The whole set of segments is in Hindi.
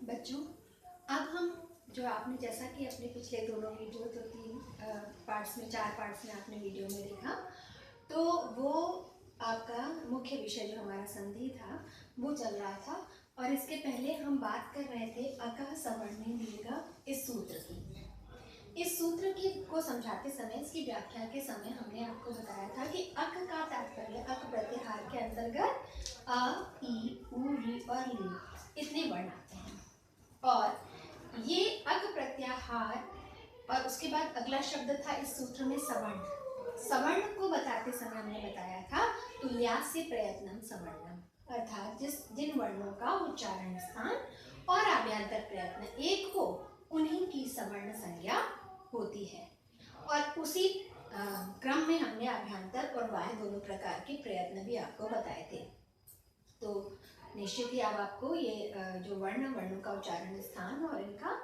बच्चों, अब हम जो आपने जैसा कि अपने पिछले दोनों वीडियो जो 4 पार्ट्स में आपने वीडियो में देखा, तो वो आपका मुख्य विषय जो हमारा संधि था वो चल रहा था। और इसके पहले हम बात कर रहे थे अकः सवर्णे दीर्घ इस सूत्र की। इस सूत्र की को समझाते समय, इसकी व्याख्या के समय हमने आपको बताया था कि अक का तात्पर्य अक प्रत्याहार के अंतर्गत अ, ई, उ, री और ली इतने वर्ण आते हैं। और ये अक प्रत्याहार और उसके बाद अगला शब्द था इस सूत्र में सवर्ण। सवर्ण को बताते समय हमने बताया था तुल्यास्य प्रयत्नम सवर्णम, अर्थात जिन वर्णों का उच्चारण स्थान और आभ्यंतर प्रयत्न एक हो उन्हीं की सवर्ण संज्ञा होती है। और उसी क्रम में हमने आभ्यंतर और बाह्य दोनों प्रकार के प्रयत्न भी आपको बताए थे। तो निश्चित ही अब आपको ये जो वर्णों का उच्चारण स्थान और इनका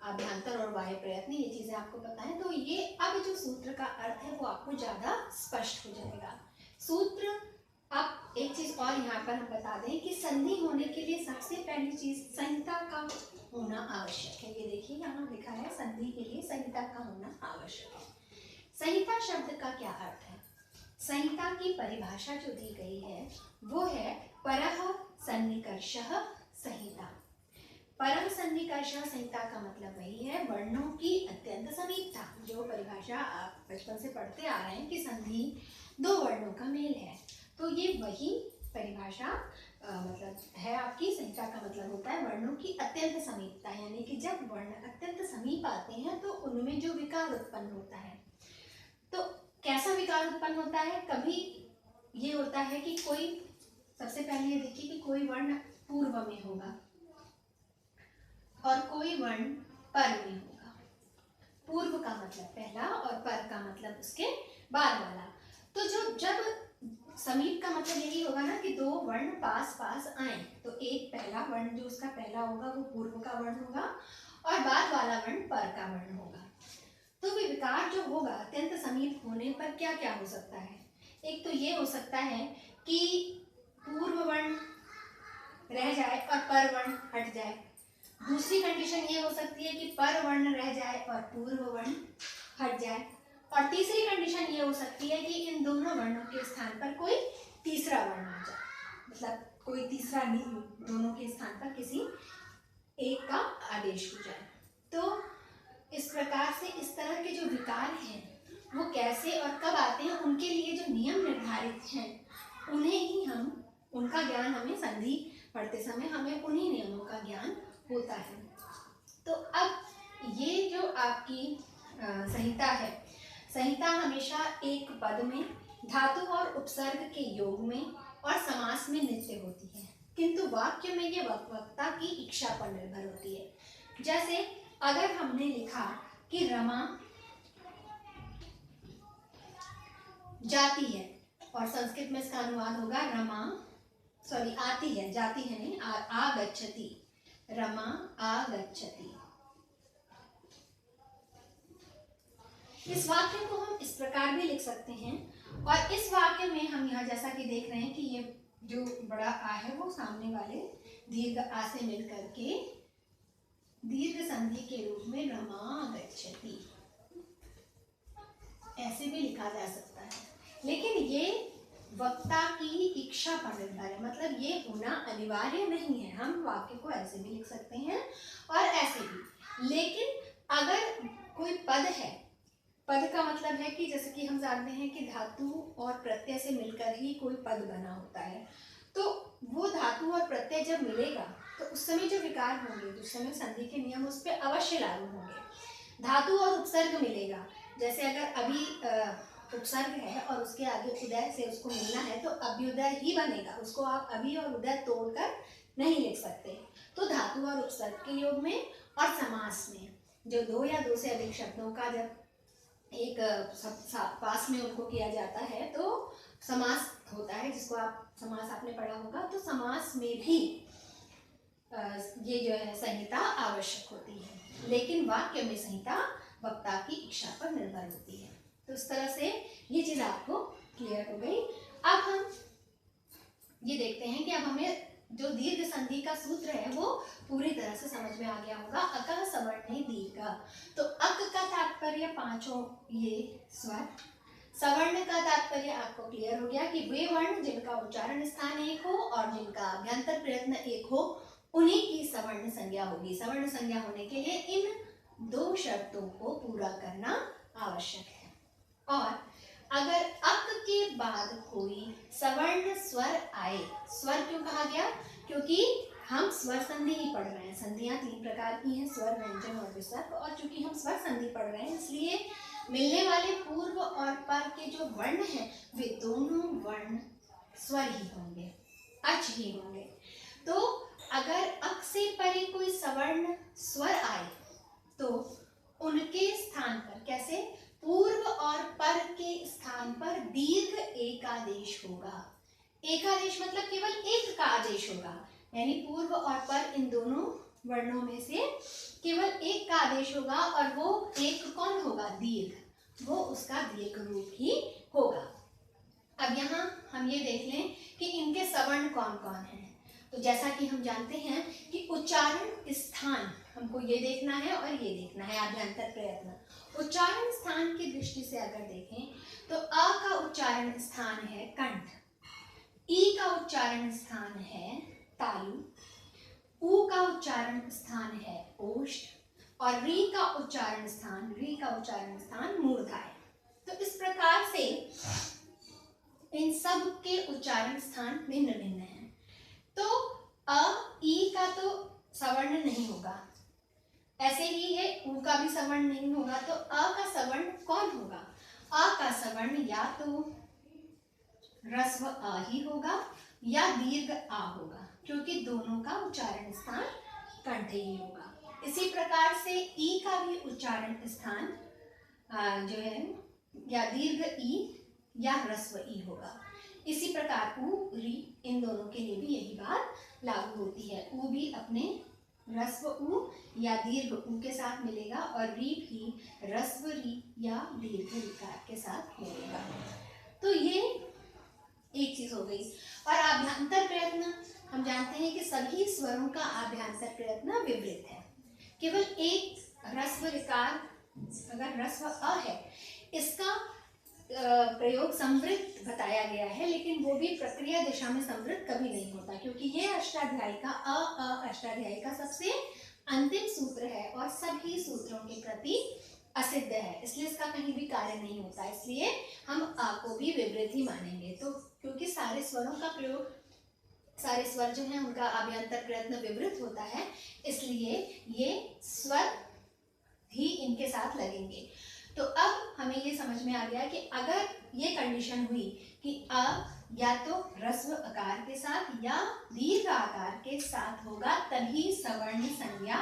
आभ्यंतर और बाह्य प्रयत्न, ये चीजें आपको पता है। तो ये अब जो सूत्र का अर्थ है वो आपको ज्यादा स्पष्ट हो जाएगा। सूत्र, अब एक चीज और यहाँ पर हम बता दें कि संधि होने के लिए सबसे पहली चीज संहिता का होना आवश्यक है। ये देखिए यहाँ लिखा है संधि के लिए संहिता का होना आवश्यक है। संहिता शब्द का क्या अर्थ है? संहिता की परिभाषा जो दी गई है वो है परः सन्निकर्षः संहिता। परम सन्निकर्ष संहिता का मतलब वही है वर्णों की अत्यंत समीपता। जो परिभाषा आप बचपन से पढ़ते आ रहे हैं कि संधि दो वर्णों का मेल है, तो ये वही परिभाषा मतलब है आपकी। संहिता का मतलब होता है वर्णों की अत्यंत समीपता, यानी कि जब वर्ण अत्यंत समीप आते हैं तो उनमें जो विकार उत्पन्न होता है। तो कैसा विकार उत्पन्न होता है? कभी ये होता है कि कोई, सबसे पहले ये देखिए कि कोई वर्ण पूर्व में होगा और कोई वर्ण पर में होगा। पूर्व का मतलब पहला और पर का मतलब उसके बाद वाला। तो जब समीप का मतलब यही होगा ना कि दो वर्ण पास पास आए, तो एक पहला वर्ण जो उसका पहला होगा वो पूर्व का वर्ण होगा और बाद वाला वर्ण पर का वर्ण होगा। तो विकार जो होगा अत्यंत समीप होने पर क्या क्या हो सकता है? एक तो ये हो सकता है कि पूर्व वर्ण रह जाए और पर वर्ण हट जाए। दूसरी कंडीशन ये हो सकती है कि पर वर्ण रह जाए और पूर्व वर्ण हट जाए। और तीसरी कंडीशन ये हो सकती है कि इन दोनों वर्णों के स्थान पर कोई तीसरा वर्ण आ जाए, मतलब कोई तीसरा नहीं, दोनों के स्थान पर किसी एक का आदेश हो जाए। तो इस प्रकार से इस तरह के जो विकार हैं वो कैसे और कब आते हैं, उनके लिए जो नियम निर्धारित हैं उन्हें ही उनका ज्ञान हमें संधि पढ़ते समय हमें उन्हीं नियमों का ज्ञान होता है। तो अब ये जो आपकी संहिता है, संहिता हमेशा एक पद में धातु और उपसर्ग के योग में और समास में नित्य होती है, किंतु वाक्य में ये वक्ता की इच्छा पर निर्भर होती है। जैसे अगर हमने लिखा कि रमा जाती है, और संस्कृत में इसका अनुवाद होगा रमा, सॉरी आती है, जाती है नहीं, आगच्छति, रमा आगच्छति। इस वाक्य को हम इस प्रकार भी लिख सकते हैं। और इस वाक्य में हम यहाँ जैसा कि देख रहे हैं कि ये जो बड़ा आ है वो सामने वाले दीर्घ आ से मिलकर के दीर्घ संधि के रूप में रमागच्छति ऐसे भी लिखा जा सकता है। लेकिन ये वक्ता की इच्छा पर निर्भर है, मतलब ये होना अनिवार्य नहीं है। हम वाक्य को ऐसे भी लिख सकते हैं और ऐसे भी। लेकिन अगर कोई पद है, पद का मतलब है कि जैसे कि हम जानते हैं कि धातु और प्रत्यय से मिलकर ही कोई पद बना होता है, तो वो धातु और प्रत्यय जब मिलेगा तो उस समय जो विकार होंगे, जिस समय संधि के नियम उस पर अवश्य लागू होंगे। धातु और उपसर्ग मिलेगा, जैसे अगर अभी उपसर्ग है और उसके आगे उदय से उसको मिलना है तो अभ्युदय ही बनेगा, उसको आप अभी और उदय तोड़कर नहीं लिख सकते। तो धातु और उपसर्ग के योग में और समास में जो दो या दो से अधिक शब्दों का जब एक पास में उनको किया जाता है तो समास होता है, जिसको आप समास आपने पढ़ा होगा। तो समास में भी ये जो है संहिता आवश्यक होती है, लेकिन वाक्य में संहिता वक्ता की इच्छा पर निर्भर होती है। तो इस तरह से ये चीज आपको क्लियर हो गई। अब हम ये देखते हैं कि अब हमें जो दीर्घ संधि का सूत्र है वो पूरी तरह से समझ में आ गया होगा। अकः सवर्णे दीर्घ, तो अक का तात्पर्य पांचों ये स्वर, सवर्ण का तात्पर्य आपको क्लियर हो गया कि वे वर्ण जिनका उच्चारण स्थान एक हो और जिनका अभ्यंतर प्रयत्न एक हो, उन्हीं की सवर्ण संज्ञा होगी। सवर्ण संज्ञा होने के लिए इन दो शर्तों को पूरा करना आवश्यक है। और अगर अक के बाद कोई सवर्ण स्वर आए, स्वर क्यों कहा गया, क्योंकि हम स्वर संधि ही पढ़ रहे हैं। संधियां तीन प्रकार की हैं, स्वर, व्यंजन और विसर्ग, और चूंकि हम स्वर संधि पढ़ रहे हैं इसलिए मिलने वाले पूर्व और पर के जो वर्ण हैं वे दोनों वर्ण स्वर ही होंगे, अच ही होंगे। तो अगर अक से परे कोई सवर्ण स्वर आए तो उनके स्थान पर, कैसे, पूर्व और पर के स्थान पर दीर्घ एकादेश होगा। एकादेश मतलब केवल एक का आदेश होगा, यानी पूर्व और पर इन दोनों वर्णों में से केवल एक का आदेश होगा, और वो एक कौन होगा, दीर्घ, वो उसका दीर्घ रूप ही होगा। अब यहाँ हम ये देख लें कि इनके सवर्ण कौन कौन हैं। तो जैसा कि हम जानते हैं कि उच्चारण स्थान हमको ये देखना है और ये देखना है, आभ्यंतर प्रयत्न। उच्चारण स्थान की दृष्टि से अगर देखें तो अ का उच्चारण स्थान है कंठ, ई का उच्चारण स्थान है तालु, उ का उच्चारण स्थान है ओष्ठ, और री का उच्चारण स्थान मूर्धा है। तो इस प्रकार से इन सब के उच्चारण स्थान भिन्न भिन्न हैं। तो अ, ई का तो सवर्ण नहीं होगा, ऐसे ही है उ का भी सवर्ण नहीं होगा। तो अ का सवर्ण कौन होगा, अ का सवर्ण या तो ह्रस्व अ ही होगा या दीर्घ आ होगा, क्योंकि दोनों का उच्चारण स्थान कंठ ही होगा। इसी प्रकार से ई का भी उच्चारण स्थान जो है या दीर्घ ई या ह्रस्व ई होगा। इसी प्रकार उ, री, इन दोनों के लिए भी यही बात लागू होती है। उ भी अपने ह्रस्व उ या दीर्घ उ के साथ मिलेगा, और री भी ह्रस्व री या दीर्घ ऋकार के साथ मिलेगा। तो ये एक चीज हो गई। और आभ्यंतर प्रयत्न हम जानते हैं कि सभी स्वरों का आभ्यंतर प्रयत्न विवृत है। केवल एक ह्रस्व ऋकार, अगर ह्रस्व अ है, इसका प्रयोग संवृत बताया गया है, लेकिन वो भी प्रक्रिया दिशा में संवृत कभी नहीं होता, क्योंकि ये अष्टाध्यायी का अष्टाध्यायी का सबसे अंतिम सूत्र है और सभी सूत्रों के प्रति असिद्ध है, इसलिए इसका कहीं भी कार्य नहीं होता। इसलिए हम आ को भी विवृत ही मानेंगे। तो क्योंकि सारे स्वरों का प्रयोग, सारे स्वर जो हैं उनका आभ्यंतर प्रयत्न विवृत होता है, इसलिए ये स्वर ही इनके साथ लगेंगे। तो अब हमें ये समझ में आ गया कि अगर ये कंडीशन हुई कि अ या तो ह्रस्व आकार के साथ या दीर्घ आकार के साथ होगा तभी सवर्ण संज्ञा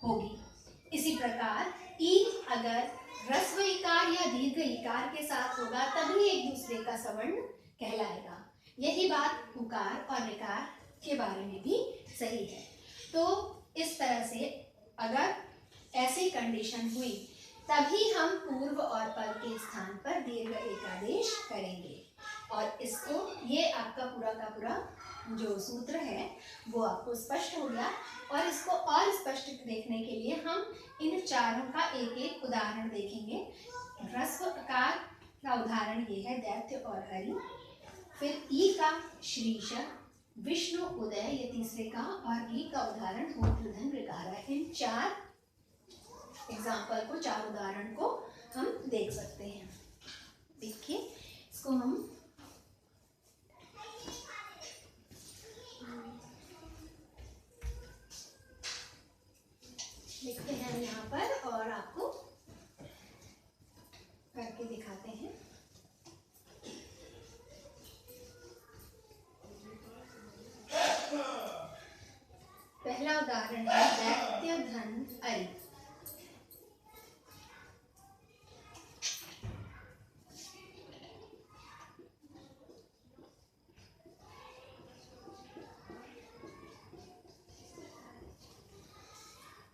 होगी। इसी प्रकार ई अगर ह्रस्व इकार या दीर्घ इकार के साथ होगा तभी एक दूसरे का सवर्ण कहलाएगा। यही बात उकार और ऋकार के बारे में भी सही है। तो इस तरह से अगर ऐसी कंडीशन हुई तभी हम पूर्व और पर के स्थान पर दीर्घ एकादेश करेंगे। और इसको, ये आपका पूरा का पूरा जो सूत्र है वो आपको स्पष्ट हो गया। और इसको और स्पष्ट देखने के लिए हम इन चारों का एक एक उदाहरण देखेंगे। ह्रस्व आकार का उदाहरण ये है दैत्य और हरि, फिर ई का श्रीश, विष्णु उदय ये तीसरे का, और री का उदाहरण होत्रधन ऋकारा। इन चार एग्जाम्पल को, चार उदाहरण को हम देख सकते हैं। देखिए इसको हम लिखते हैं यहाँ पर और आपको करके दिखाते हैं। पहला उदाहरण है दैत्य धन अरि।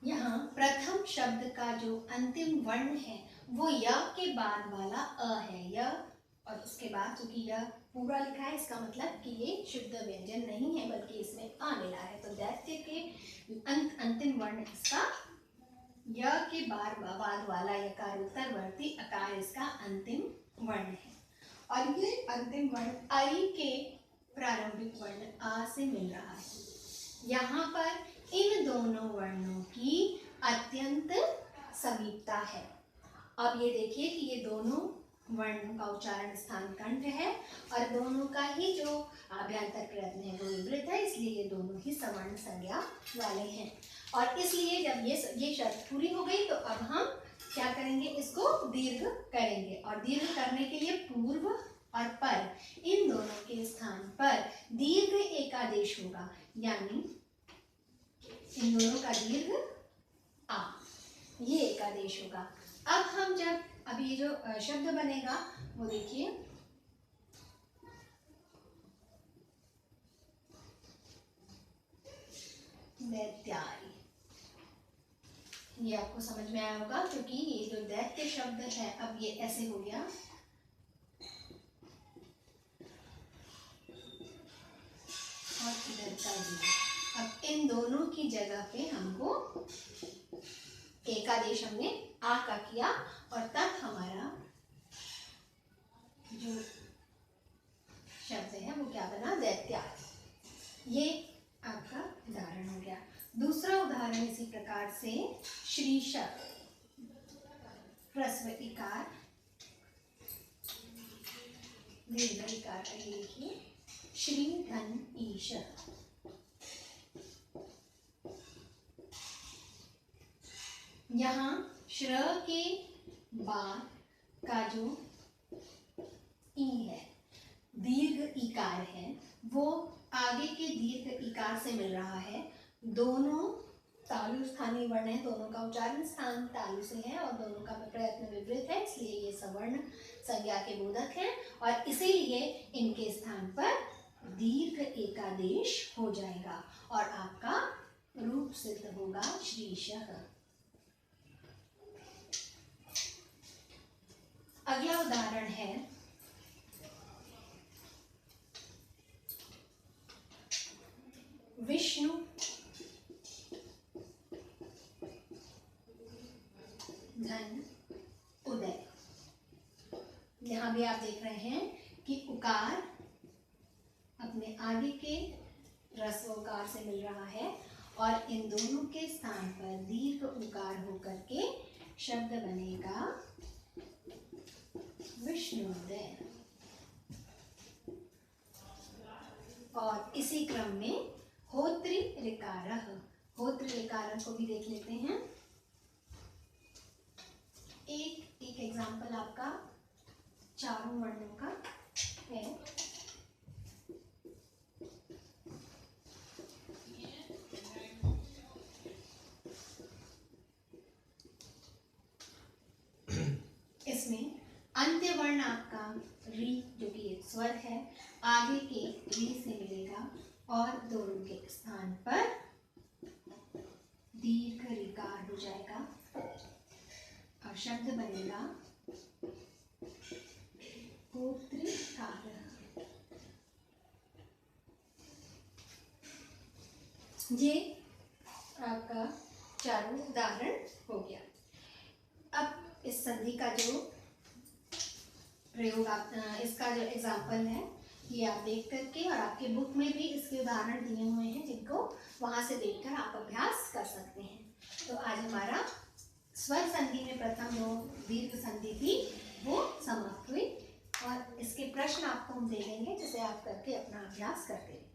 यहाँ प्रथम शब्द का जो अंतिम वर्ण है वो य के बाद वाला अ है। य और उसके बाद, चूंकि य पूरा लिखा है, इसका मतलब कि ये शुद्ध व्यंजन नहीं है बल्कि इसमें आ मिला है। तो दैत्य के अंतिम वर्ण इसका य के बाद वाला यकार उत्तरवर्ती अकार इसका अंतिम वर्ण है। और ये अंतिम वर्ण आई के प्रारंभिक वर्ण आ से मिल रहा है। यहाँ पर इन दोनों वर्णों की अत्यंत समीपता है। अब ये देखिए कि ये दोनों वर्णों का उच्चारण स्थान कंठ है और दोनों का ही जो अभ्यंतर प्रयत्न है वो विवृत है, इसलिए ये दोनों ही सवर्ण संज्ञा वाले हैं। और इसलिए जब ये शर्त पूरी हो गई तो अब हम क्या करेंगे, इसको दीर्घ करेंगे। और दीर्घ करने के लिए पूर्व और पर इन दोनों के स्थान पर दीर्घ एकादेश होगा, यानी इन दोनों का दीर्घ आ, ये एकादेश होगा। अब हम जब अब ये जो शब्द बनेगा वो देखिए, दैत्यारी, ये आपको समझ में आया होगा क्योंकि ये जो दैत्य शब्द है अब ये ऐसे हो गया और इधर का भी। अब इन दोनों की जगह पे हमको एकादेश हमने आ का किया और तब हमारा जो शब्द है वो क्या बना, दैत्यारी। ये आपका उदाहरण हो गया। दूसरा उदाहरण इसी प्रकार से श्रीशक, ह्रस्व इकार दीर्घ इकार, ये लिखिए श्री धन ईश। यहाँ श्र के बाद का जो ई है, दीर्घ इकार है, वो आगे के दीर्घ इकार से मिल रहा है। दोनों तालु स्थानीय वर्ण है, दोनों का उच्चारण स्थान तालु से है और दोनों का प्रयत्न विवृत है, इसलिए ये सवर्ण संज्ञा के बोधक है और इसीलिए इनके स्थान पर दीर्घ एकादेश हो जाएगा और आपका रूप सिद्ध होगा श्रीशः। अगला उदाहरण है विष्णु धन उदय। यहाँ भी आप देख रहे हैं कि उकार अपने आगे के ह्रस्व उकार से मिल रहा है और इन दोनों के स्थान पर दीर्घ उकार होकर के शब्द बनेगा विष्णुदय। और इसी क्रम में होत्री ऋकारः, होत्र ऋकारः को भी देख लेते हैं। एक एग्जाम्पल आपका चारों वर्णों का है। इसमें अंत्य वर्ण आपका री, जो कि एक स्वर है, आगे के री से मिलेगा और दोनों के स्थान पर दीर्घ ऋकार हो जाएगा और शब्द बनेगा होत्रिकारः। ये आपका चारों उदाहरण हो गया। अब इस संधि का जो प्रयोग आप इसका जो एग्जाम्पल है ये आप देख करके, और आपके बुक में भी इसके उदाहरण दिए हुए हैं जिनको वहां से देखकर आप अभ्यास कर सकते हैं। तो आज हमारा स्वर संधि में प्रथम जो दीर्घ संधि थी वो समाप्त हुई और इसके प्रश्न आपको हम दे देंगे जिसे आप करके अपना अभ्यास करते रहें।